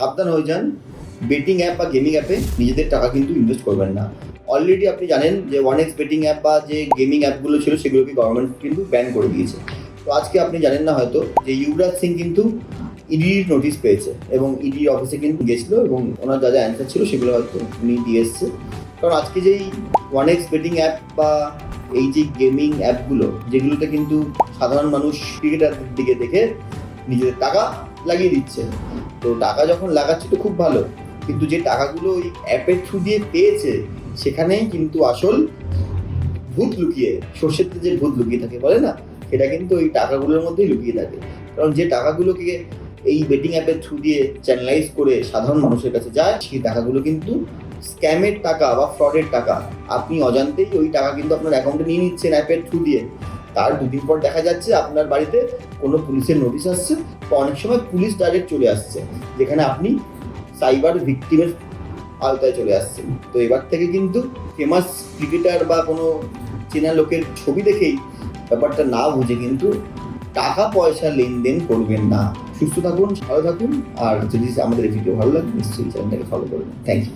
সাবধান হয়ে যান, বেটিং অ্যাপ বা গেমিং অ্যাপে নিজেদের টাকা কিন্তু ইনভেস্ট করবেন না। অলরেডি আপনি জানেন যে 1x বেটিং অ্যাপ বা যে গেমিং অ্যাপগুলো ছিল সেগুলোকে গভর্নমেন্ট কিন্তু ব্যান করে দিয়েছে। তো আজকে আপনি জানেন না হয়তো যে যুবরাজ সিং কিন্তু ইডির নোটিশ পেয়েছে এবং ইডি অফিসে কিন্তু গেছিলো এবং ওনার যা যা অ্যান্সার ছিল সেগুলো হয়তো উনি দিয়ে এসছে। কারণ আজকে যেই 1x বেটিং অ্যাপ বা এই যে গেমিং অ্যাপগুলো যেগুলোতে কিন্তু সাধারণ মানুষ ক্রিকেটারদের দিকে দেখে নিজেদের টাকা লাগিয়ে দিচ্ছে, তো টাকা যখন লাগাচ্ছে তো খুব ভালো, কিন্তু যে টাকাগুলো ওই অ্যাপের থ্রু দিয়ে পেয়েছে সেখানেই কিন্তু আসল ভূত লুকিয়ে, সর্ষের যে ভূত লুকিয়ে থাকে বলে না, সেটা কিন্তু ওই টাকাগুলোর মধ্যেই লুকিয়ে থাকে। কারণ যে টাকাগুলোকে এই বেটিং অ্যাপের থ্রু দিয়ে চ্যানেলাইজ করে সাধারণ মানুষের কাছে যায়, সেই টাকাগুলো কিন্তু স্ক্যামের টাকা বা ফ্রডের টাকা। আপনি অজান্তেই ওই টাকা কিন্তু আপনার অ্যাকাউন্টে নিয়ে নিচ্ছেন অ্যাপের থ্রু দিয়ে, তার দুদিন পর দেখা যাচ্ছে আপনার বাড়িতে কোনো পুলিশের নোটিশ আসছে, বা অনেক সময় পুলিশ ডাইরেক্ট চলে আসছে, যেখানে আপনি সাইবার ভিকটিমের আওতায় চলে আসছেন। তো এবার থেকে কিন্তু ফেমাস ক্রিকেটার বা কোনো চেনা লোকের ছবি দেখেই ব্যাপারটা না বুঝে কিন্তু টাকা পয়সা লেনদেন করবেন না। সুস্থ থাকুন, ভালো থাকুন, আর যদি আমাদের ভিডিও ভালো লাগে নিশ্চয়ই চ্যানেলটাকে ফলো করবেন। Thank you.